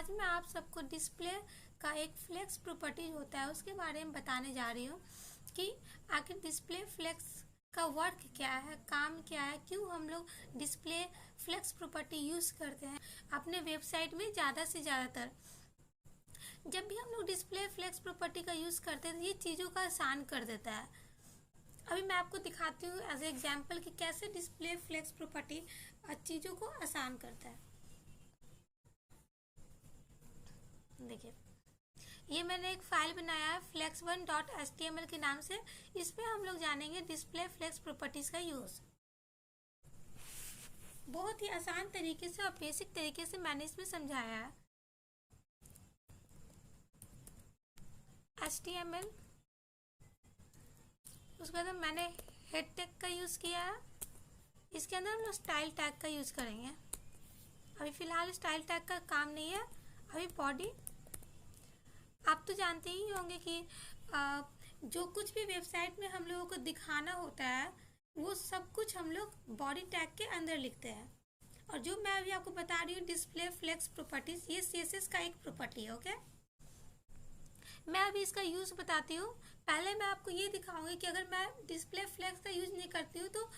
आज मैं आप सबको डिस्प्ले का एक फ्लेक्स प्रॉपर्टी होता है उसके बारे में बताने जा रही हूँ कि आखिर डिस्प्ले फ्लेक्स का वर्क क्या है, काम क्या है, क्यों हम लोग डिस्प्ले फ्लेक्स प्रॉपर्टी यूज़ करते हैं अपने वेबसाइट में ज़्यादा से ज़्यादातर। जब भी हम लोग डिस्प्ले फ्लेक्स प्रॉपर्टी का यूज़ करते हैं तो ये चीज़ों का आसान कर देता है। अभी मैं आपको दिखाती हूँ एज ए एग्जाम्पल कि कैसे डिस्प्ले फ्लेक्स प्रॉपर्टी चीज़ों को आसान करता है। देखिए, ये मैंने एक फाइल बनाया है flex1.html के नाम से। इसमें हम लोग जानेंगे डिस्प्ले फ्लेक्स प्रॉपर्टीज का यूज़। बहुत ही आसान तरीके से और बेसिक तरीके से मैंने इसमें समझाया है। HTML, उसके बाद मैंने हेड टैग का यूज़ किया है। इसके अंदर हम लोग स्टाइल टैग का यूज़ करेंगे। अभी फ़िलहाल स्टाइल टैग का काम नहीं है। अभी बॉडी, आप तो जानते ही होंगे कि जो कुछ भी वेबसाइट में हम लोगों को दिखाना होता है वो सब कुछ हम लोग बॉडी टैग के अंदर लिखते हैं। और जो मैं अभी आपको बता रही हूँ डिस्प्ले फ्लेक्स प्रॉपर्टीज, ये CSS का एक प्रॉपर्टी है। ओके, मैं अभी इसका यूज़ बताती हूँ। पहले मैं आपको ये दिखाऊंगी कि अगर मैं डिस्प्ले फ्लेक्स का यूज़ नहीं करती हूँ तो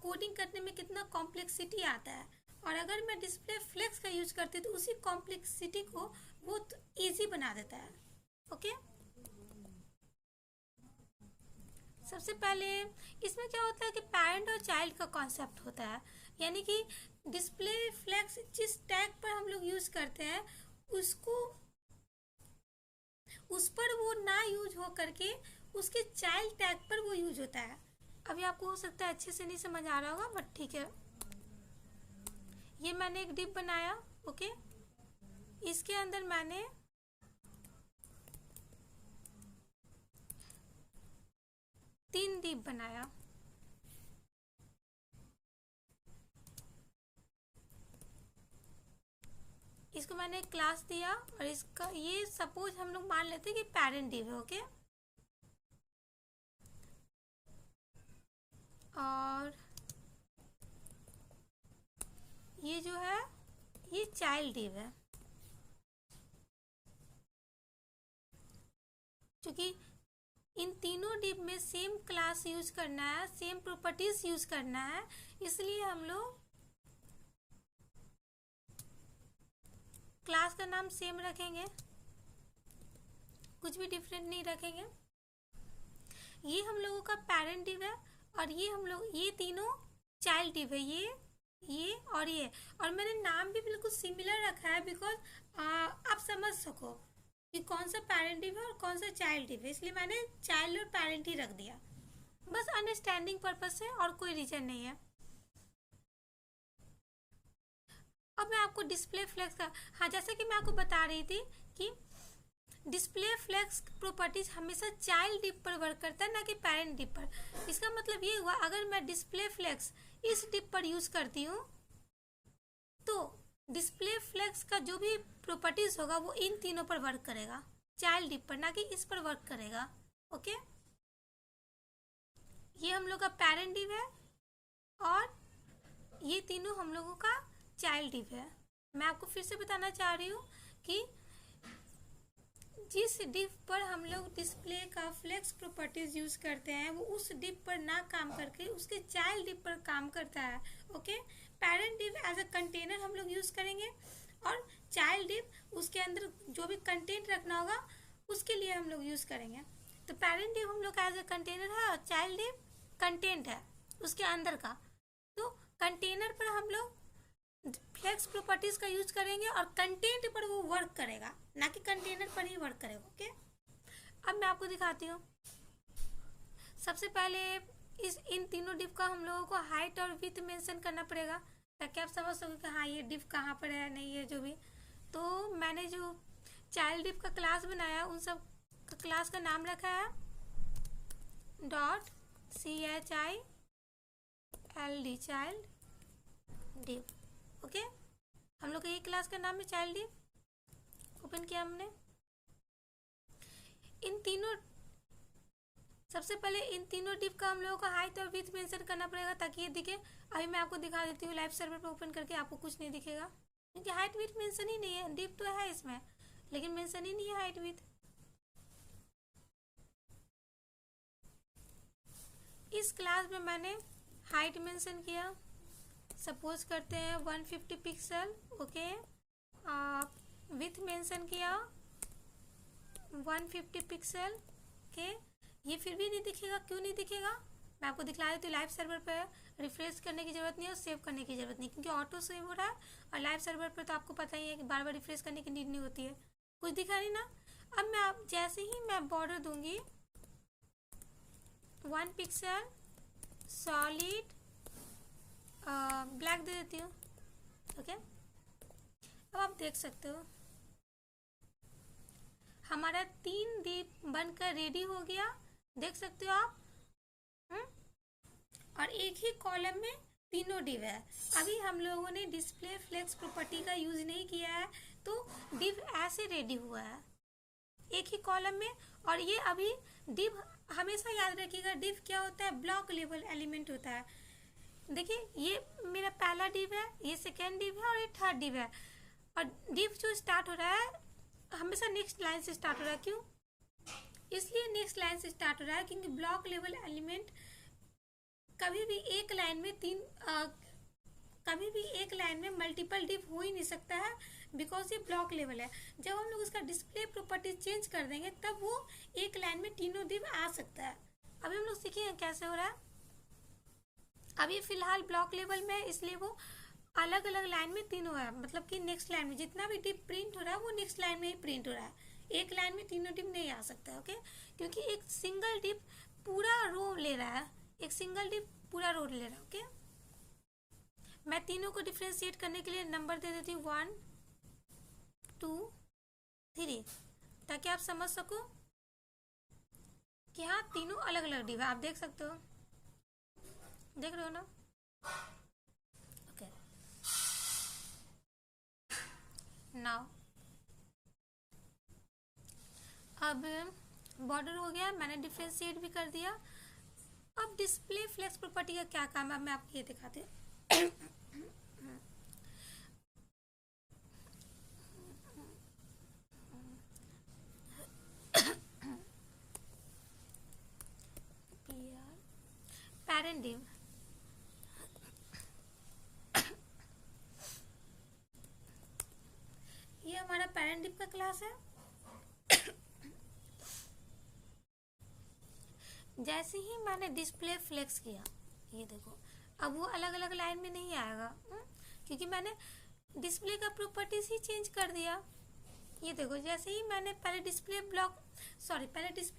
कोडिंग करने में कितना कॉम्प्लेक्सिटी आता है, और अगर मैं डिस्प्ले फ्लेक्स का यूज़ करती हूँ तो उसी कॉम्प्लेक्सिटी को बहुत ईजी बना देता है। ओके, सबसे पहले इसमें क्या होता है कि पेरेंट और चाइल्ड का कॉन्सेप्ट होता है, यानी कि डिस्प्ले फ्लेक्स जिस टैग पर हम लोग यूज़ करते हैं उसको उस पर वो ना यूज हो करके उसके चाइल्ड टैग पर वो यूज होता है। अभी आपको हो सकता है अच्छे से नहीं समझ आ रहा होगा, बट ठीक है। ये मैंने एक डिप बनाया। ओके, इसके अंदर मैंने तीन डिप बनाया। इसको मैंने एक क्लास दिया और इसका ये सपोज हम लोग मान लेते हैं कि पेरेंट डिव है। ओके, और ये जो है ये चाइल्ड डिव है। क्योंकि इन तीनों डिव में सेम क्लास यूज करना है, सेम प्रॉपर्टीज यूज करना है, इसलिए हम लोग क्लास का नाम सेम रखेंगे, कुछ भी डिफरेंट नहीं रखेंगे। ये हम लोगों का पेरेंट डिव है और ये हम लोग ये तीनों चाइल्ड डिव है, ये और ये। और मैंने नाम भी बिल्कुल सिमिलर रखा है बिकॉज आप समझ सको कि कौन सा पेरेंट डिव है और कौन सा चाइल्ड डिव है, इसलिए मैंने चाइल्ड और पेरेंट ही रख दिया, बस अंडरस्टैंडिंग पर्पज से, और कोई रीजन नहीं है। अब मैं आपको डिस्प्ले फ्लेक्स का, हाँ, जैसे कि मैं आपको बता रही थी कि डिस्प्ले फ्लेक्स प्रॉपर्टीज हमेशा चाइल्ड डिप पर वर्क करता है, ना कि पेरेंट डिप पर। इसका मतलब ये हुआ अगर मैं डिस्प्ले फ्लेक्स इस डिप पर यूज करती हूँ तो डिस्प्ले फ्लेक्स का जो भी प्रॉपर्टीज होगा वो इन तीनों पर वर्क करेगा, चाइल्ड डिप पर, ना कि इस पर वर्क करेगा। ओके, ये हम लोग का पेरेंट डिव है और ये तीनों हम लोगों का चाइल्ड डिव है। मैं आपको फिर से बताना चाह रही हूँ कि जिस डिव पर हम लोग डिस्प्ले का फ्लेक्स प्रॉपर्टीज यूज करते हैं वो उस डिव पर ना काम करके उसके चाइल्ड डिव पर काम करता है। Okay, parent div as a container हम लोग यूज करेंगे और चाइल्ड डिव उसके अंदर जो भी कंटेंट रखना होगा उसके लिए हम लोग यूज करेंगे। तो पेरेंट डिव हम लोग का एज अ कंटेनर है और चाइल्ड डिव कंटेंट है उसके अंदर का। तो कंटेनर पर हम लोग फ्लेक्स प्रॉपर्टीज का यूज करेंगे और कंटेंट पर वो वर्क करेगा, ना कि कंटेनर पर ही वर्क करेगा। ओके, अब मैं आपको दिखाती हूँ। सबसे पहले इन तीनों डिव का हम लोगों को हाइट और विड्थ मेंशन करना पड़ेगा ताकि आप समझ सको कि हाँ ये डिव कहाँ पर है, नहीं है जो भी। तो मैंने जो चाइल्ड डिव का क्लास बनाया उन सब का क्लास का नाम रखा है .child चाइल्ड डिव। ओके, हम लोग का ये क्लास का नाम है चाइल्ड डिव। ओपन किया हमने। इन तीनों, सबसे पहले इन तीनों डिव का हम लोगों को हाइट और विड्थ मेंशन करना पड़ेगा ताकि ये दिखे। अभी मैं आपको दिखा देती हूँ लाइव सर्वर पर ओपन करके, आपको कुछ नहीं दिखेगा। क्योंकि हाइट विथ मेंशन ही नहीं है, डिप तो है इसमें लेकिन मेंशन ही नहीं है हाइट विथ। इस क्लास में मैंने हाइट मेंशन किया, सपोज करते हैं 150 पिक्सल, ओके। विथ मेंशन किया 150 पिक्सल, ओके। ये फिर भी नहीं दिखेगा, क्यों नहीं दिखेगा? मैं आपको दिखला देती हूँ। लाइव सर्वर पर रिफ्रेश करने की ज़रूरत नहीं है और सेव करने की ज़रूरत नहीं, क्योंकि ऑटो सेव हो रहा है। और लाइव सर्वर पर तो आपको पता ही है कि बार बार रिफ्रेश करने की नीड नहीं होती है। कुछ दिखा नहीं ना? अब मैं आप जैसे ही मैं बॉर्डर दूंगी 1 पिक्सल सॉलिड ब्लैक दे देती हूँ, ओके। अब आप देख सकते हो हमारा 3 डिप बनकर रेडी हो गया, देख सकते हो आप। और एक ही कॉलम में तीनों डिव है। अभी हम लोगों ने डिस्प्ले फ्लेक्स प्रॉपर्टी का यूज नहीं किया है, तो डिव ऐसे रेडी हुआ है एक ही कॉलम में। और ये अभी डिव, हमेशा याद रखिएगा, डिव क्या होता है? ब्लॉक लेवल एलिमेंट होता है। देखिए ये मेरा पहला डिव है, ये सेकेंड डिव है और ये थर्ड डिव है। और डिव जो स्टार्ट हो रहा है हमेशा नेक्स्ट लाइन से स्टार्ट हो रहा है। क्यों? इसलिए नेक्स्ट लाइन से स्टार्ट हो रहा है क्योंकि ब्लॉक लेवल एलिमेंट कभी भी एक लाइन में कभी भी एक लाइन में मल्टीपल डिव हो ही नहीं सकता है, बिकॉज ये ब्लॉक लेवल है। जब हम लोग उसका डिस्प्ले प्रॉपर्टी चेंज कर देंगे तब वो एक लाइन में तीनों डिव आ सकता है। अभी हम लोग सीखेंगे कैसे हो रहा है। अभी फिलहाल ब्लॉक लेवल में, इसलिए वो अलग अलग लाइन में तीनों है, मतलब कि नेक्स्ट लाइन में जितना भी डिव प्रिंट हो रहा है वो नेक्स्ट लाइन में ही प्रिंट हो रहा है। एक लाइन में तीनों डिव नहीं आ सकता है, ओके। क्योंकि एक सिंगल डिव पूरा रो ले रहा है, एक सिंगल डिव पूरा रो ले रहा है, ओके। मैं तीनों को डिफ्रेंशिएट करने के लिए नंबर दे देती हूँ 1 2 3, ताकि आप समझ सको कि हाँ तीनों अलग अलग डिव है। आप देख सकते हो, देख रहे हो ना? ओके, नाउ अब बॉर्डर हो गया, मैंने डिफ्रेंशिएट भी कर दिया। अब डिस्प्ले फ्लेक्स प्रॉपर्टी का क्या काम है, मैं आपको ये दिखाती हूँ। पेरेंट डिव, ये हमारा पेरेंट डिव का क्लास है। जैसे ही मैंने डिस्प्ले फ्लेक्स किया, ये देखो अब वो अलग अलग लाइन में नहीं आएगा, क्योंकि मैंने डिस्प्ले का प्रॉपर्टीज ही चेंज कर दिया। ये देखो जैसे ही मैंने पहले डिस्प्ले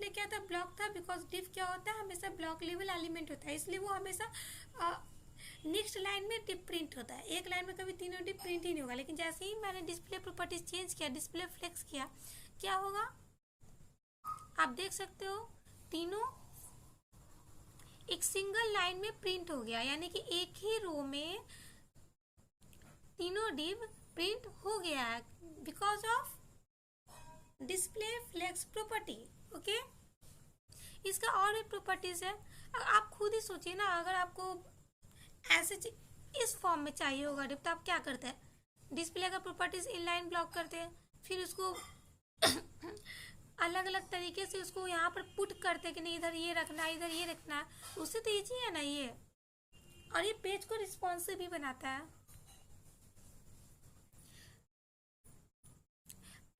क्या था? ब्लॉक था, बिकॉज डिव क्या होता है? हमेशा ब्लॉक लेवल एलिमेंट होता है, इसलिए वो हमेशा नेक्स्ट लाइन में डिव प्रिंट होता है। एक लाइन में कभी तीनों डिव प्रिंट ही नहीं होगा। लेकिन जैसे ही मैंने डिस्प्ले प्रॉपर्टीज चेंज किया, डिस्प्ले फ्लेक्स किया, क्या होगा आप देख सकते हो, तीनों एक सिंगल लाइन में प्रिंट हो गया, यानी कि एक ही रो में तीनों डिव प्रिंट हो गया है because of display flex property, okay. इसका और भी प्रॉपर्टीज है, आप खुद ही सोचिए ना। अगर आपको ऐसे इस फॉर्म में चाहिए होगा डिव, तो आप क्या करते हैं? डिस्प्ले का प्रॉपर्टीज इनलाइन ब्लॉक करते हैं, फिर उसको अलग अलग तरीके से उसको यहाँ पर पुट करते हैं कि नहीं इधर ये रखना है, इधर ये रखना है। उससे तो ईजी है ना ये, और ये पेज को रिस्पॉन्सिव भी बनाता है।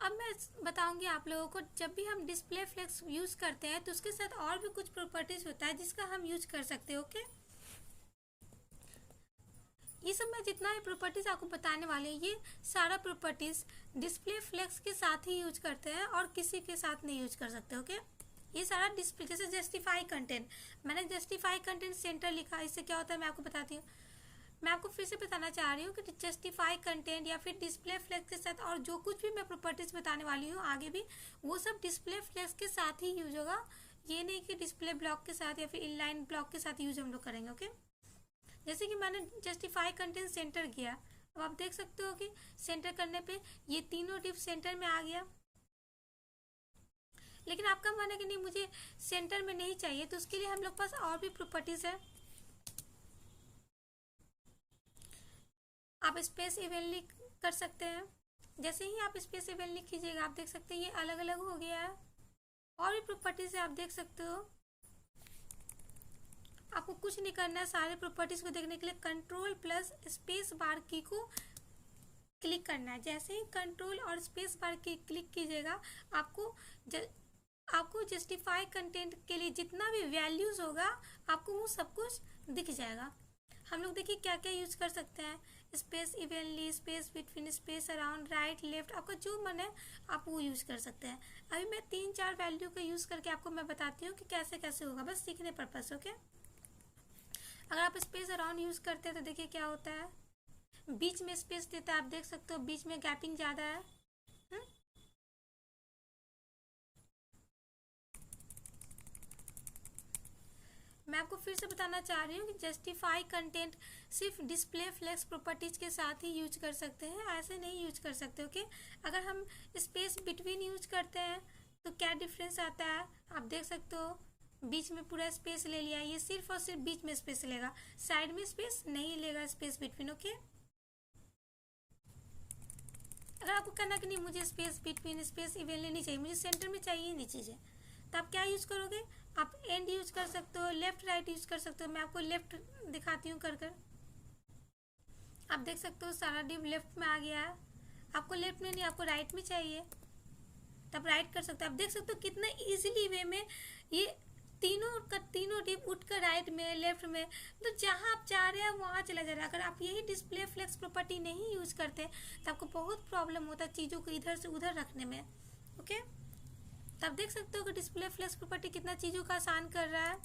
अब मैं बताऊंगी आप लोगों को, जब भी हम डिस्प्ले फ्लेक्स यूज करते हैं तो उसके साथ और भी कुछ प्रॉपर्टीज होता है जिसका हम यूज कर सकते हैं, ओके। ये सब मैं जितना भी प्रॉपर्टीज आपको बताने वाली हूँ, ये सारा प्रॉपर्टीज डिस्प्ले फ्लेक्स के साथ ही यूज करते हैं और किसी के साथ नहीं यूज कर सकते, ओके। ये सारा डिस्प्ले, जैसे जस्टिफाई कंटेंट, मैंने जस्टिफाई कंटेंट सेंटर लिखा, इससे क्या होता है मैं आपको बताती हूँ। मैं आपको फिर से बताना चाह रही हूँ कि जस्टिफाई कंटेंट या फिर डिस्प्ले फ्लेक्स के साथ और जो कुछ भी मैं प्रॉपर्टीज बताने वाली हूँ आगे भी, वो सब डिस्प्ले फ्लेक्स के साथ ही यूज होगा। ये नहीं कि डिस्प्ले ब्लॉक के साथ या फिर इनलाइन ब्लॉक के साथ यूज हम लोग करेंगे, ओके। जैसे कि मैंने जस्टिफाई कंटेंट सेंटर किया, अब आप देख सकते हो कि सेंटर करने पे ये तीनों डिव सेंटर में आ गया। लेकिन आपका माना कि नहीं मुझे सेंटर में नहीं चाहिए, तो उसके लिए हम लोग पास और भी प्रॉपर्टीज है। आप स्पेस इवेंटली कर सकते हैं। जैसे ही आप स्पेस इवेंटली कीजिएगा आप देख सकते हैं ये अलग अलग हो गया है। और भी प्रॉपर्टीज है, आप देख सकते हो। आपको कुछ नहीं करना है, सारे प्रॉपर्टीज को देखने के लिए कंट्रोल प्लस स्पेस बार की को क्लिक करना है। जैसे ही कंट्रोल और स्पेस बार की क्लिक कीजिएगा आपको जस्टिफाई कंटेंट के लिए जितना भी वैल्यूज होगा आपको वो सब कुछ दिख जाएगा। हम लोग देखिए क्या क्या यूज कर सकते हैं, space इवेंटली, space between, space around, right left, आपका जो मन है आप वो यूज कर सकते हैं। अभी मैं 3-4 वैल्यू का यूज करके आपको मैं बताती हूँ कि कैसे कैसे होगा, बस सीखने पर्पस। ओके, अगर आप स्पेस अराउंड यूज करते हैं तो देखिए क्या होता है, बीच में स्पेस देता है, आप देख सकते हो बीच में गैपिंग ज़्यादा है। मैं आपको फिर से बताना चाह रही हूँ कि जस्टिफाई कंटेंट सिर्फ डिस्प्ले फ्लेक्स प्रॉपर्टीज के साथ ही यूज कर सकते हैं, ऐसे नहीं यूज कर सकते। ओके, अगर हम स्पेस बिटवीन यूज करते हैं तो क्या डिफरेंस आता है, आप देख सकते हो बीच में पूरा स्पेस ले लिया, ये सिर्फ और सिर्फ बीच में स्पेस लेगा, साइड में स्पेस नहीं लेगा, स्पेस बिटवीन। ओके, अगर आपको कहना कि नहीं मुझे स्पेस बिटवीन, स्पेस इवेंटली नहीं चाहिए, मुझे सेंटर में चाहिए नहीं चीज़ें, तो आप क्या यूज करोगे, आप एंड यूज कर सकते हो, लेफ्ट राइट यूज कर सकते हो। मैं आपको लेफ्ट दिखाती हूँ कर आप देख सकते हो सारा डिव लेफ्ट में आ गया है। आपको लेफ्ट में नहीं, आपको राइट में चाहिए तब राइट कर सकते हो। आप देख सकते हो कितना इजीली वे में ये तीनों डिव उठ कर राइट में, लेफ्ट में, तो जहाँ आप चाह रहे हैं वहाँ चला जा रहा है। अगर आप यही डिस्प्ले फ्लेक्स प्रॉपर्टी नहीं यूज करते तो आपको बहुत प्रॉब्लम होता है चीज़ों को इधर से उधर रखने में। ओके, तब देख सकते हो कि डिस्प्ले फ्लेक्स प्रॉपर्टी कितना चीज़ों का आसान कर रहा है।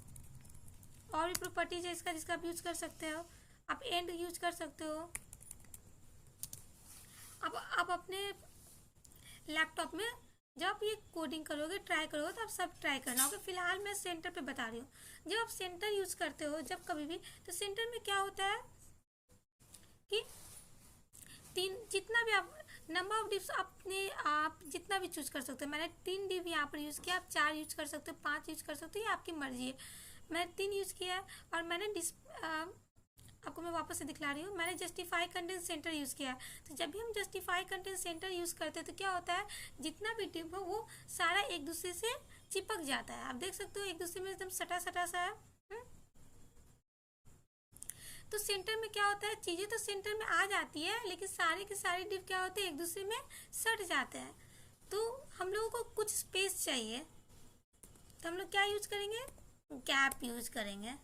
और भी प्रॉपर्टीज है इसका जिसका आप यूज कर सकते हो, आप एंड यूज कर सकते हो। अब आप अपने लैपटॉप में जब आप ये कोडिंग करोगे, ट्राई करोगे, तो आप सब ट्राई करना होगा। फिलहाल मैं सेंटर पे बता रही हूँ। जब आप सेंटर यूज करते हो जब कभी भी, तो सेंटर में क्या होता है कि जितना भी आप नंबर ऑफ डिव्स अपने आप जितना भी चूज कर सकते हो। मैंने 3 डिव यहाँ पर यूज़ किया, आप 4 यूज कर सकते हो, 5 यूज कर सकते हो, ये आपकी मर्जी है। मैंने 3 यूज़ किया है और मैंने आपको मैं वापस से दिखला रही हूँ, मैंने जस्टिफाई कंटेंट सेंटर यूज़ किया है। तो जब भी हम जस्टिफाई कंटेंट सेंटर यूज़ करते हैं तो क्या होता है, जितना भी डिव हो वो सारा एक दूसरे से चिपक जाता है। आप देख सकते हो एक दूसरे में एकदम सटा सटा सा है। तो सेंटर में क्या होता है, चीज़ें तो सेंटर में आ जाती है लेकिन सारे के सारे डिव क्या होते हैं, एक दूसरे में सट जाते हैं। तो हम लोगों को कुछ स्पेस चाहिए, तो हम लोग क्या यूज करेंगे, गैप यूज करेंगे।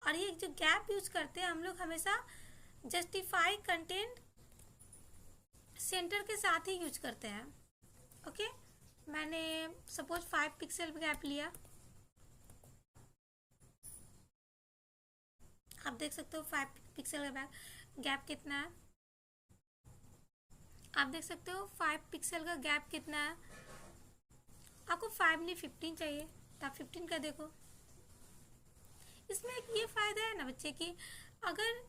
और ये जो गैप यूज करते हैं हम लोग हमेशा जस्टिफाई कंटेंट सेंटर के साथ ही यूज करते हैं। ओके, मैंने सपोज 5 पिक्सल गैप लिया, आप देख सकते हो 5 पिक्सल का गैप कितना है, आप देख सकते हो 5 पिक्सल का गैप कितना है। आपको 5 नहीं 15 चाहिए तो आप 15 का देखो। इसमें एक ये फायदा है ना बच्चे कि अगर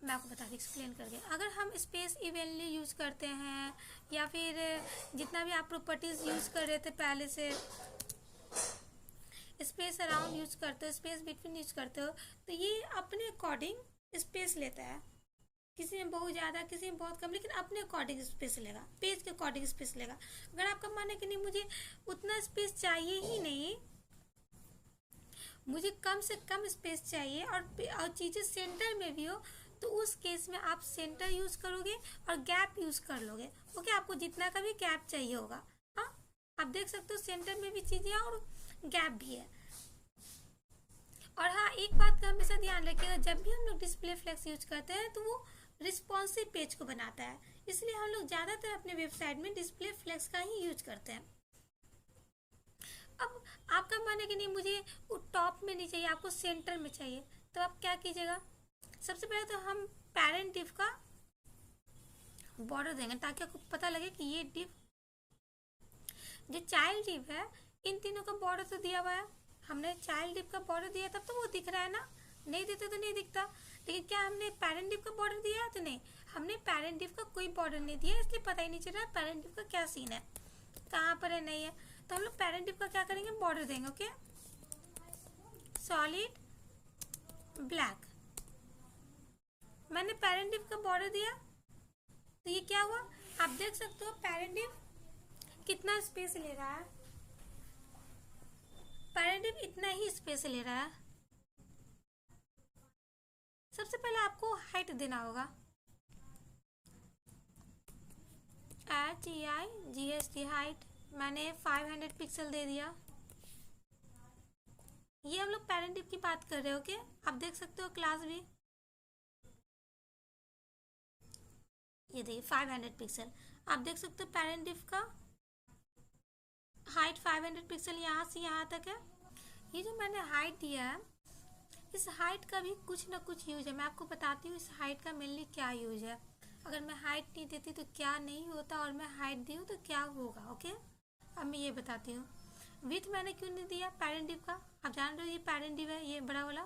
मैं आपको बता दी एक्सप्लेन करके, अगर हम स्पेस इवेंटली यूज़ करते हैं या फिर जितना भी आप प्रॉपर्टीज़ यूज़ कर रहे थे पहले से, स्पेस अराउंड यूज करते हो, स्पेस बिटवीन यूज करते हो, तो ये अपने अकॉर्डिंग स्पेस लेता है। किसी में बहुत ज़्यादा, किसी में बहुत कम, लेकिन अपने अकॉर्डिंग स्पेस लेगा, पेज के अकॉर्डिंग स्पेस लेगा। अगर आपका मन है कि नहीं मुझे उतना स्पेस चाहिए ही नहीं, मुझे कम से कम स्पेस चाहिए और चीज़ें सेंटर में भी हो, तो उस केस में आप सेंटर यूज करोगे और गैप यूज कर लोगे। ओके, आपको जितना का भी गैप चाहिए होगा। हाँ, आप देख सकते हो सेंटर में भी चीज़ें और गैप भी है। और हाँ, एक बात का हमेशा ध्यान रखिएगा, जब भी हम लोग डिस्प्ले फ्लेक्स यूज करते हैं तो वो रिस्पॉन्सिव पेज को बनाता है, इसलिए हम लोग ज़्यादातर अपने वेबसाइट में डिस्प्ले फ्लेक्स का ही यूज करते हैं। अब आपका मन है कि नहीं मुझे टॉप में नहीं चाहिए, आपको सेंटर में चाहिए, तो आप क्या कीजिएगा, सबसे पहले तो हम पेरेंट डिव का बॉर्डर देंगे ताकि आपको पता लगे कि ये डिव जो चाइल्ड डिव है, इन तीनों का बॉर्डर तो दिया हुआ है। हमने चाइल्ड डिव का बॉर्डर दिया तब तो वो दिख रहा है ना, नहीं देते तो नहीं दिखता। लेकिन क्या हमने पेरेंट डिव का बॉर्डर दिया है, तो नहीं, हमने पेरेंट डिव का कोई बॉर्डर नहीं दिया, इसलिए पता ही नहीं चल रहा पेरेंट डिव का क्या सीन है, कहाँ पर है, नहीं है। तो हम लोग पेरेंट डिव का क्या करेंगे, बॉर्डर देंगे। ओके, सॉलिड ब्लैक, मैंने पैरेंट डिव का बॉर्डर दिया तो ये क्या हुआ, आप देख सकते हो पैरेंट डिव कितना स्पेस ले रहा है, पैरेंट डिव इतना ही स्पेस ले रहा है। सबसे पहले आपको हाइट देना होगा, HEIGHT हाइट मैंने 500 पिक्सल दे दिया। ये हम लोग पैरेंट डिव की बात कर रहे हो, ओके। आप देख सकते हो क्लास भी, ये देखिए 500 पिक्सल। आप देख सकते हो पैरेंट डिव का हाइट 500 पिक्सल यहाँ से यहाँ तक है। ये जो मैंने हाइट दिया है, इस हाइट का भी कुछ ना कुछ यूज है। मैं आपको बताती हूँ इस हाइट का मेनली क्या यूज है। अगर मैं हाइट नहीं देती तो क्या नहीं होता, और मैं हाइट दी हूँ तो क्या होगा, ओके। अब मैं ये बताती हूँ। विथ मैंने क्यों नहीं दिया पैरेंट डिव का, आप जान रहे हो ये पैरेंट डिव है, ये बड़ा वाला।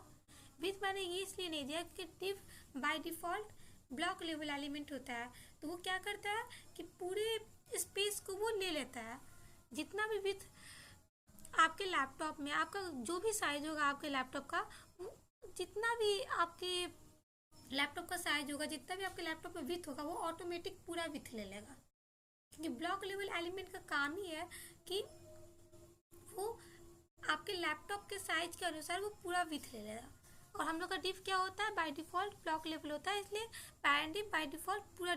विथ मैंने ये इसलिए नहीं दिया कि div by default block level element होता है, तो वो क्या करता है कि पूरे स्पेस को वो ले लेता है। जितना भी विथ आपके लैपटॉप में, आपका जो भी साइज होगा आपके लैपटॉप का, जितना भी आपके लैपटॉप का साइज होगा, जितना भी आपके लैपटॉप में विथ होगा, वो ऑटोमेटिक पूरा विथ ले लेगा। क्योंकि ब्लॉक लेवल एलिमेंट का काम ही है कि वो आपके लैपटॉप के साइज के अनुसार वो पूरा विथ ले लेगा। और हम लोग का डिव क्या होता है, बाय डिफ़ॉल्ट ब्लॉक लेवल होता है, इसलिए पैरेंट डिव बाय डिफ़ॉल्ट पूरा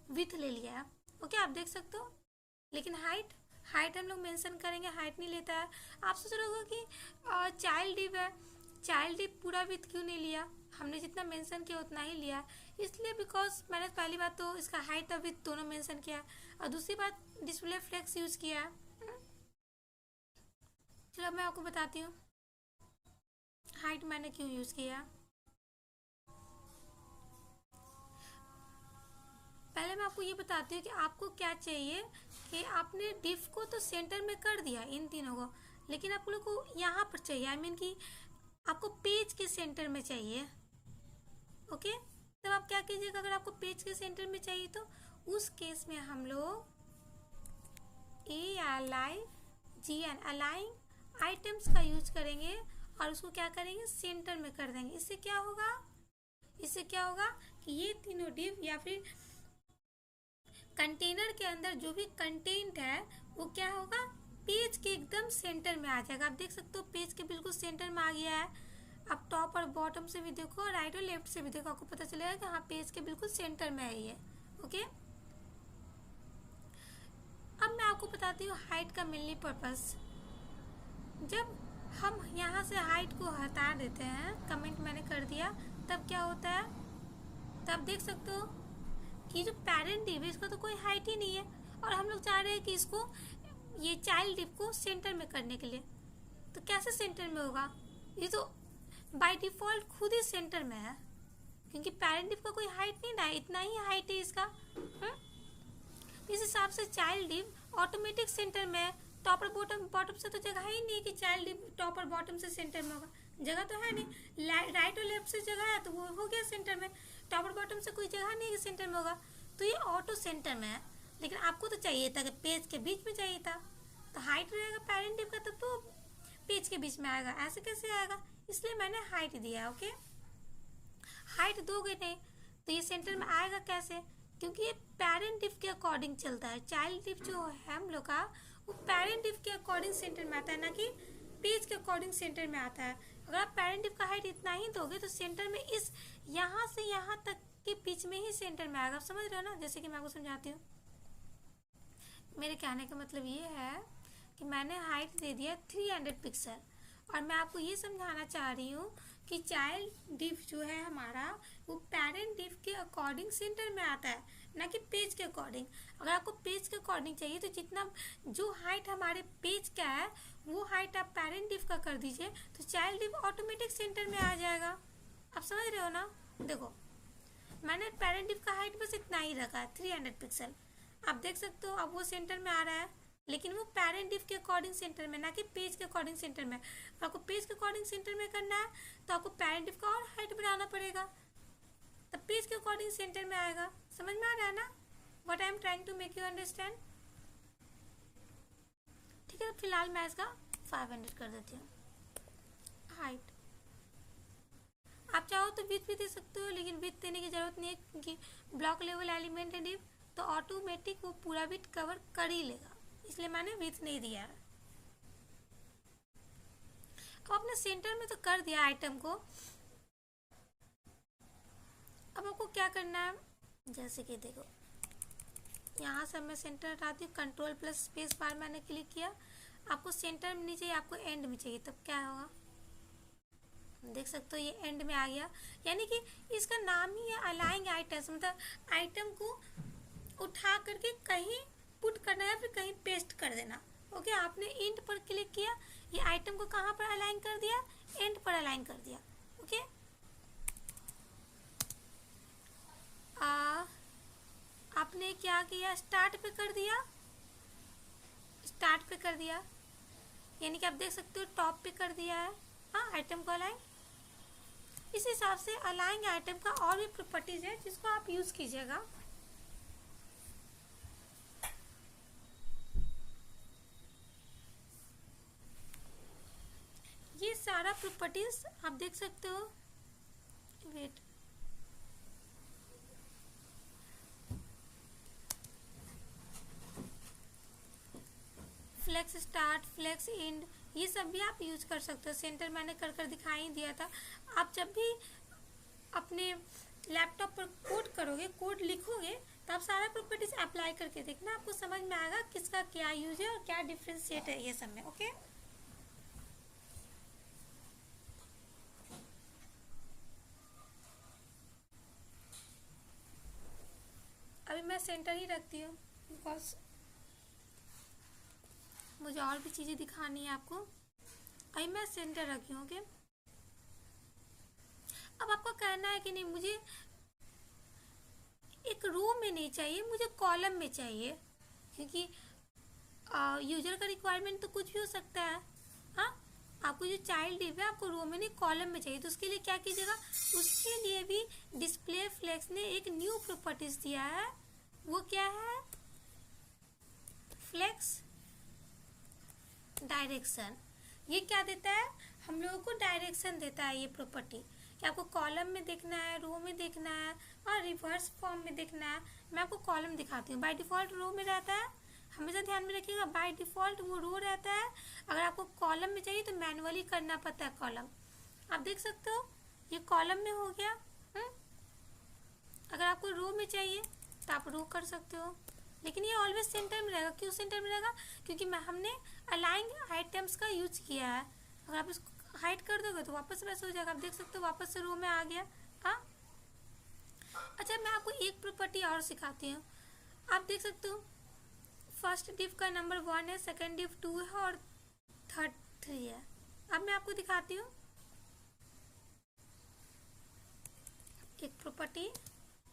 विथ ले लिया है, ओके। आप देख सकते हो। लेकिन हाइट हम लोग मेंशन करेंगे, हाइट नहीं लेता है। आप सोच रहे होगा कि चाइल्ड डिव है, चाइल्ड डिव पूरा विथ क्यों नहीं लिया, हमने जितना मेंशन किया उतना ही लिया। इसलिए बिकॉज मैंने पहली बात तो इसका हाइट और विथ दोनों मेंशन किया, और दूसरी बात डिस्प्ले फ्लेक्स यूज़ किया है। चलो मैं आपको बताती हूँ हाइट मैंने क्यों यूज़ किया। पहले मैं आपको ये बताती हूँ कि आपको क्या चाहिए, कि आपने डिव को तो सेंटर में कर दिया इन तीनों को, लेकिन आप लोग को यहाँ पर चाहिए, आई मीन कि आपको पेज के सेंटर में चाहिए, ओके। तब आप क्या कीजिएगा, अगर आपको पेज के सेंटर में चाहिए तो उस केस में हम लोग ALIGN अलाइंग आइटम्स का यूज करेंगे, और उसको क्या करेंगे, सेंटर में कर देंगे। इससे क्या होगा कि ये तीनों डिव या फिर कंटेनर के अंदर जो भी कंटेंट है वो क्या होगा, पेज के एकदम सेंटर में आ जाएगा। आप देख सकते हो पेज के बिल्कुल सेंटर में आ गया है। आप टॉप और बॉटम से भी देखो, राइट और लेफ्ट से भी देखो, आपको पता चलेगा कि हाँ पेज के बिल्कुल सेंटर में है ये, ओके। अब मैं आपको बताती हूँ हाइट का मेनली पर्पस। जब हम यहाँ से हाइट को हटा देते हैं, कमेंट मैंने कर दिया, तब क्या होता है, तब देख सकते हो कि जो पैरेंट डिव है इसका तो कोई हाइट ही नहीं है, और हम लोग चाह रहे हैं कि इसको, ये चाइल्ड डिव को सेंटर में करने के लिए। तो कैसे सेंटर में होगा, ये तो बाय डिफ़ॉल्ट खुद ही सेंटर में है, क्योंकि पैरेंट डिव का कोई हाइट नहीं ना, इतना ही हाइट है इसका। इस हिसाब से चाइल्ड डिव ऑटोमेटिक सेंटर में है। टॉप और बॉटम से तो जगह ही नहीं है कि चाइल्ड डिव टॉप और बॉटम से सेंटर में होगा, जगह तो है नहीं। राइट और लेफ्ट से जगह है तो वो हो गया सेंटर में, टॉप और बॉटम से कोई जगह नहीं है कि सेंटर में होगा, तो ये ऑटो सेंटर में है। लेकिन आपको तो चाहिए था कि पेज के बीच में चाहिए था, तो हाइट रहेगा पैरेंट डिव का, तब तो पेज के बीच में आएगा, ऐसे कैसे आएगा, इसलिए मैंने हाइट दिया, ओके। हाइट दोगे नहीं तो ये सेंटर में आएगा कैसे, क्योंकि ये पैरेंट डिव के अकॉर्डिंग चलता है। चाइल्ड डिव जो है हम लोग का, वो पैरेंट डिव के अकॉर्डिंग सेंटर में आता है, ना कि पेज के अकॉर्डिंग सेंटर में आता है। अगर आप पैरेंट डिव का हाइट इतना ही दोगे तो सेंटर में इस यहाँ से यहाँ तक के बीच में ही सेंटर में आएगा। आप समझ रहे हो ना, जैसे कि मैं आपको समझाती हूँ। मेरे कहने का मतलब ये है कि मैंने हाइट दे दिया 300 पिक्सल, और मैं आपको ये समझाना चाह रही हूँ कि चाइल्ड डिव जो है हमारा, वो पैरेंट डिव के अकॉर्डिंग सेंटर में आता है, ना कि पेज के अकॉर्डिंग। अगर आपको पेज के अकॉर्डिंग चाहिए तो जितना जो हाइट हमारे पेज का है वो हाइट आप पैरेंट डिव का कर दीजिए, तो चाइल्ड डिव ऑटोमेटिक सेंटर में आ जाएगा। आप समझ रहे हो ना, देखो मैंने पैरेंट डिव का हाइट बस इतना ही रखा है 300 पिक्सल, आप देख सकते हो। अब वो सेंटर में आ रहा है, लेकिन वो पैरेंट डिव के अकॉर्डिंग सेंटर में, ना कि पेज के अकॉर्डिंग सेंटर में। तो आपको पेज के अकॉर्डिंग सेंटर में करना है तो आपको पैरेंट डिव का और हाइट बढ़ाना पड़ेगा, तब पेज के अकॉर्डिंग सेंटर में आएगा। समझ में आ रहा है ना, what I am trying to make you understand. ठीक है, फिलहाल मैं इसका 500 कर देती हूँ हाइट। आप चाहो तो विथ भी दे सकते हो, लेकिन विथ देने की जरूरत नहीं है क्योंकि ब्लॉक लेवल एलिमेंट है डिव, तो ऑटोमेटिक वो पूरा बिट कवर कर ही लेगा, इसलिए मैंने विथ नहीं दिया है। अब अपने सेंटर में तो कर दिया आइटम को। अब आपको क्या करना है, जैसे कि देखो यहाँ से मैं सेंटर हटाती हूँ, कंट्रोल प्लस स्पेस बार मैंने क्लिक किया। आपको सेंटर में नहीं चाहिए, आपको एंड में चाहिए, तब क्या होगा देख सकते हो, ये एंड में आ गया। यानी कि इसका नाम ही है अलाइंग आइटम्स, मतलब आइटम को उठा करके कहीं पुट करना है, फिर कहीं पेस्ट कर देना। ओके, आपने इंट पर क्लिक किया, ये आइटम को कहाँ पर अलाइन कर दिया, एंड पर अलाइन कर दिया। ओके, आपने क्या किया, स्टार्ट पे कर दिया, स्टार्ट पे कर दिया, यानी कि आप देख सकते हो टॉप पे कर दिया है हाँ आइटम को अलाइन। इस हिसाब से अलाइंग आइटम का और भी प्रॉपर्टीज है जिसको आप यूज कीजिएगा। ये सारा प्रॉपर्टीज आप देख सकते हो, wait flex start, flex end, ये सब भी आप यूज कर सकते हो। सेंटर मैंने कर कर दिखाई दिया था। आप जब भी अपने लैपटॉप पर कोड करोगे, कोड लिखोगे, तो आप सारा प्रॉपर्टीज अप्लाई करके देखना, आपको समझ में आएगा किसका क्या यूज है और क्या डिफ्रेंशिएट है ये सब में। ओके, अभी मैं सेंटर ही रखती हूँ बिकॉज मुझे और भी चीज़ें दिखानी है आपको। अभी मैं सेंटर रखी हूँ। ओके, अब आपको कहना है कि नहीं मुझे एक रो में नहीं चाहिए, मुझे कॉलम में चाहिए, क्योंकि यूजर का रिक्वायरमेंट तो कुछ भी हो सकता है। हाँ, आपको जो चाइल्ड डिव है आपको रो में नहीं कॉलम में चाहिए, तो उसके लिए क्या कीजिएगा, उसके लिए भी डिस्प्ले फ्लेक्स ने एक न्यू प्रॉपर्टीज दिया है। वो क्या है, फ्लेक्स डायरेक्शन। ये क्या देता है, हम लोगों को डायरेक्शन देता है ये प्रॉपर्टी, कि आपको कॉलम में देखना है, रो में देखना है और रिवर्स फॉर्म में देखना है। मैं आपको कॉलम दिखाती हूँ। बाय डिफ़ॉल्ट रो में रहता है, हमेशा ध्यान में रखिएगा, बाय डिफ़ॉल्ट वो रो रहता है। अगर आपको कॉलम में चाहिए तो मैनुअली करना पड़ता है कॉलम। आप देख सकते हो ये कॉलम में हो गया। अगर आपको रो में चाहिए तो आप रो कर सकते हो, लेकिन ये ऑलवेज सेंटर में रहेगा। क्यों सेंटर में रहेगा, क्योंकि हमने अलाइंग आइटम्स का यूज किया है। अगर आप इसको हाइड कर दोगे तो वापस वैसे हो जाएगा। आप देख सकते हो वापस से रो में आ गया। हाँ, अच्छा मैं आपको एक प्रॉपर्टी और सिखाती हूँ। आप देख सकते हो फर्स्ट डिव का नंबर 1 है, सेकंड डिव 2 है और थर्ड 3 है। अब मैं आपको दिखाती हूँ एक प्रॉपर्टी,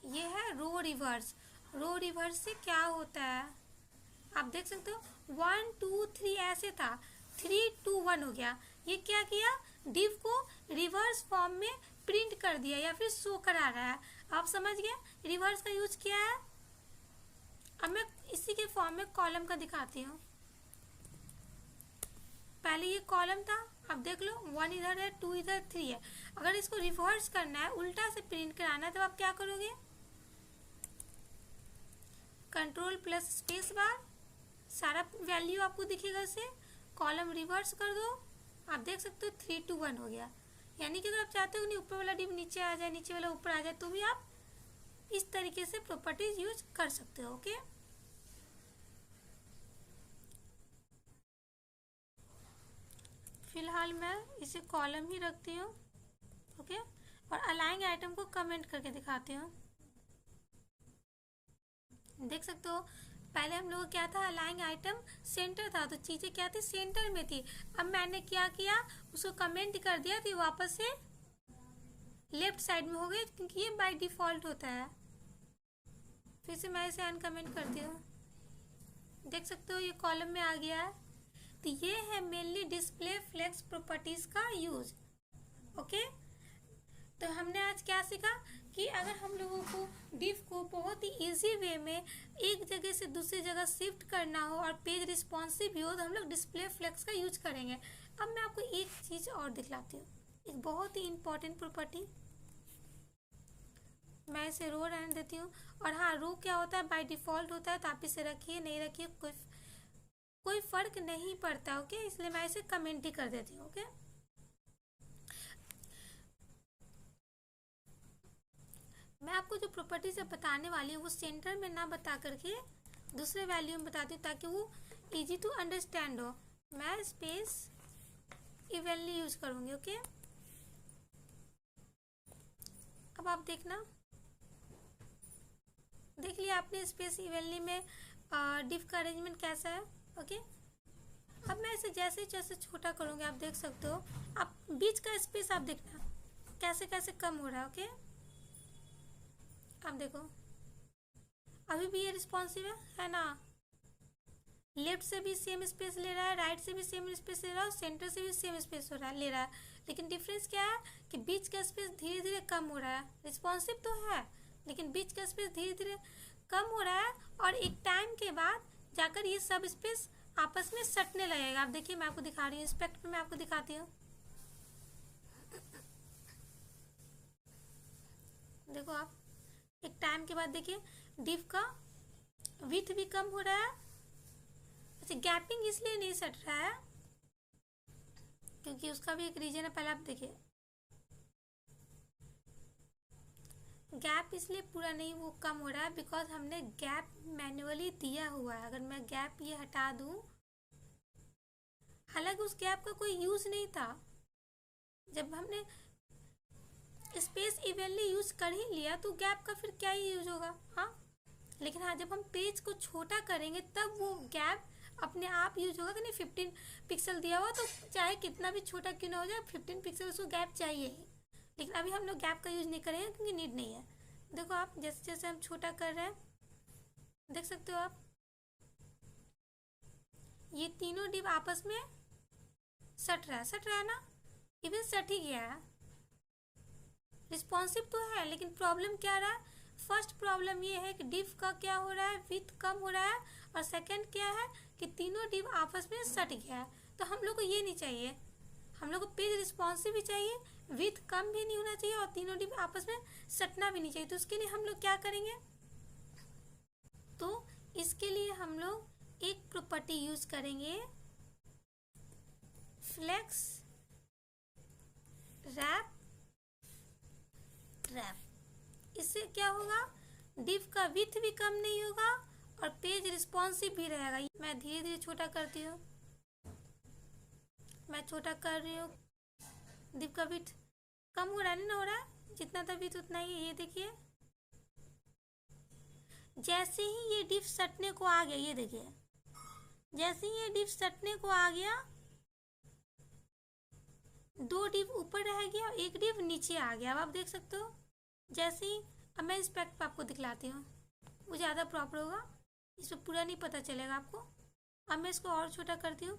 ये है रो रिवर्स। रो रिवर्स से क्या होता है, आप देख सकते हो 1 2 3 ऐसे था, 3 2 1 हो गया। ये क्या किया, डिव को रिवर्स फॉर्म में प्रिंट कर दिया या फिर शो करा रहा है। आप समझ गए रिवर्स का यूज किया है। अब मैं इसी के फॉर्म में कॉलम का दिखाती हूँ। पहले ये कॉलम था, अब देख लो 1 इधर है, 2 इधर, 3 है। अगर इसको रिवर्स करना है, उल्टा से प्रिंट कराना है, तो आप क्या करोगे, कंट्रोल प्लस स्पेस बार, सारा वैल्यू आपको दिखेगा इसे, कॉलम रिवर्स कर दो। आप देख सकते हो 3 2 1 हो गया। यानी कि अगर आप चाहते हो कि ऊपर वाला डिव नीचे आ जाए, नीचे वाला ऊपर आ जाए, तो भी आप इस तरीके से प्रॉपर्टीज यूज कर सकते हो। ओके, फिलहाल मैं इसे कॉलम ही रखती हूँ। ओके, और अलाइंग आइटम को कमेंट करके दिखाती हूँ। देख सकते हो पहले हम लोग क्या था, अलाइंग आइटम सेंटर था, तो चीज़ें क्या थी, सेंटर में थी। अब मैंने क्या किया, उसको कमेंट कर दिया तो वापस से लेफ्ट साइड में हो गए, क्योंकि ये बाय डिफ़ॉल्ट होता है। फिर से मैं इसे अनकमेंट करती हूँ। देख सकते हो ये कॉलम में आ गया है। तो ये है मेनली डिस्प्ले फ्लेक्स प्रॉपर्टीज का यूज। ओके, तो हमने आज क्या सीखा कि अगर हम लोगों को डिव को बहुत ही इजी वे में एक जगह से दूसरी जगह शिफ्ट करना हो और पेज रिस्पॉन्सिव भी हो, तो हम लोग डिस्प्ले फ्लेक्स का यूज करेंगे। अब मैं आपको एक चीज़ और दिखलाती हूँ, एक बहुत ही इम्पोर्टेंट प्रॉपर्टी। मैं इसे रो रहने देती हूँ। और हाँ, रो क्या होता है, बाय डिफ़ॉल्ट होता है, तो आप इसे रखिए नहीं रखिए कोई फ़र्क नहीं पड़ता। ओके, इसलिए मैं इसे कमेंट ही कर देती हूँ। ओके, मैं आपको जो प्रॉपर्टीज बताने वाली हूँ वो सेंटर में ना बता करके दूसरे वैल्यू में बताती हूँ, ताकि वो इजी टू अंडरस्टैंड हो। मैं स्पेस इवनली यूज करूँगी। ओके, अब आप देखना, देख लिया आपने स्पेस इवनली में डिफ का अरेंजमेंट कैसा है। ओके, अब मैं इसे जैसे जैसे छोटा करूँगी आप देख सकते हो, आप बीच का स्पेस आप देखना कैसे कैसे कम हो रहा है। ओके, आप देखो अभी भी ये रिस्पॉन्सिव है ना, लेफ्ट से भी सेम स्पेस ले रहा है, राइट से भी सेम स्पेस ले रहा है, और सेंटर से भी सेम स्पेस हो रहा है ले रहा है। लेकिन डिफरेंस क्या है कि बीच का स्पेस धीरे धीरे कम हो रहा है। रिस्पॉन्सिव तो है लेकिन बीच का स्पेस धीरे धीरे कम हो रहा है, और एक टाइम के बाद जाकर ये सब स्पेस आपस में सटने लगेगा। आप देखिए, मैं आपको दिखा रही हूँ, स्पेक्ट पे मैं आपको दिखाती हूँ। देखो आप, एक टाइम के बाद देखिए डिफ का विथ भी कम हो रहा है। अच्छा, गैपिंग इसलिए नहीं सट रहा है क्योंकि उसका भी एक रीजन है, पहले आप देखिए। गैप इसलिए पूरा नहीं वो कम हो रहा है बिकॉज हमने गैप मैन्युअली दिया हुआ है। अगर मैं गैप ये हटा दूं, हालांकि उस गैप का कोई यूज नहीं था, जब हमने स्पेस इवनली यूज कर ही लिया तो गैप का फिर क्या ही यूज होगा। हाँ, लेकिन हाँ, जब हम पेज को छोटा करेंगे तब वो गैप अपने आप यूज होगा कि नहीं। 15 पिक्सल दिया हुआ तो चाहे कितना भी छोटा क्यों ना हो जाए, 15 पिक्सल उसको गैप चाहिए ही। लेकिन अभी हम लोग गैप का यूज नहीं करेंगे क्योंकि नीड नहीं है। देखो आप, जैसे जैसे हम छोटा कर रहे हैं देख सकते हो आप, ये तीनों डिव आपस में सट रहा है ना, इवन सट ही गया है। रिस्पॉन्सिव तो है लेकिन प्रॉब्लम क्या रहा है, फर्स्ट प्रॉब्लम ये है कि डिव का क्या हो रहा है, विथ कम हो रहा है, और सेकंड क्या है कि तीनों डिव आपस में सट गया है। तो हम लोग को ये नहीं चाहिए, हम लोग को पेज रिस्पॉन्सिव भी चाहिए, विथ कम भी नहीं होना चाहिए, और तीनों डिव आपस में सटना भी नहीं चाहिए। तो उसके लिए हम लोग क्या करेंगे, तो इसके लिए हम लोग एक प्रॉपर्टी यूज करेंगे, फ्लेक्स रैप ट्रैप। इससे क्या होगा, डिव का विथ भी कम नहीं होगा और पेज रिस्पॉन्सिव भी रहेगा। मैं धीरे धीरे छोटा करती हूँ, मैं छोटा कर रही हूँ, डिव का विथ कम हो रहा है, नहीं ना हो रहा है, जितना था विथ उतना ही। ये देखिए, जैसे ही ये डिव सटने को आ गया, ये देखिए जैसे ही ये डिव सटने को आ गया, दो डिव ऊपर रह गया और एक डिव नीचे आ गया। अब आप देख सकते हो, जैसे ही, अब मैं इंस्पेक्ट पे आपको दिखलाती हूँ, वो ज़्यादा प्रॉपर होगा, इस पर पूरा नहीं पता चलेगा आपको। अब मैं इसको और छोटा करती हूँ,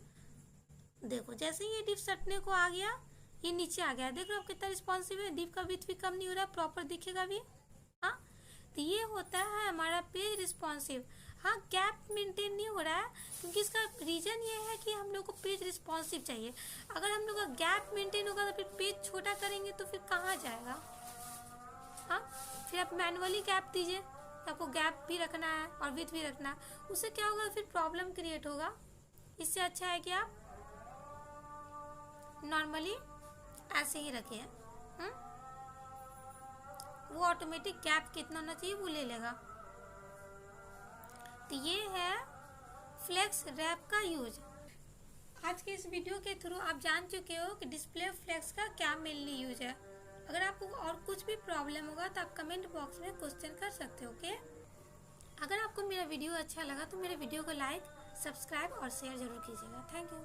देखो जैसे ही ये डिव सटने को आ गया, ये नीचे आ गया। देख लो आप कितना रिस्पॉन्सिव है, डिव का विथ भी कम नहीं हो रहा, प्रॉपर दिखेगा भी। हाँ, तो ये होता है हमारा पेज रिस्पॉन्सिव। हाँ, गैप मेंटेन नहीं हो रहा है क्योंकि इसका रीजन ये है कि हम लोग को पेज रिस्पॉन्सिव चाहिए। अगर हम लोग का गैप मेंटेन होगा तो फिर पेज छोटा करेंगे तो फिर कहाँ जाएगा। हाँ, फिर आप मैनुअली गैप दीजिए, तो आपको गैप भी रखना है और विथ भी रखना है, उससे क्या होगा, फिर प्रॉब्लम क्रिएट होगा। इससे अच्छा है कि आप नॉर्मली ऐसे ही रखिए। वो ऑटोमेटिक गैप कितना होना चाहिए वो ले लेगा। तो ये है फ्लेक्स रैप का यूज। आज के इस वीडियो के थ्रू आप जान चुके हो कि डिस्प्ले फ्लेक्स का क्या मेनली यूज है। अगर आपको और कुछ भी प्रॉब्लम होगा तो आप कमेंट बॉक्स में क्वेश्चन कर सकते हो। ओके, अगर आपको मेरा वीडियो अच्छा लगा तो मेरे वीडियो को लाइक, सब्सक्राइब और शेयर जरूर कीजिएगा। Thank you.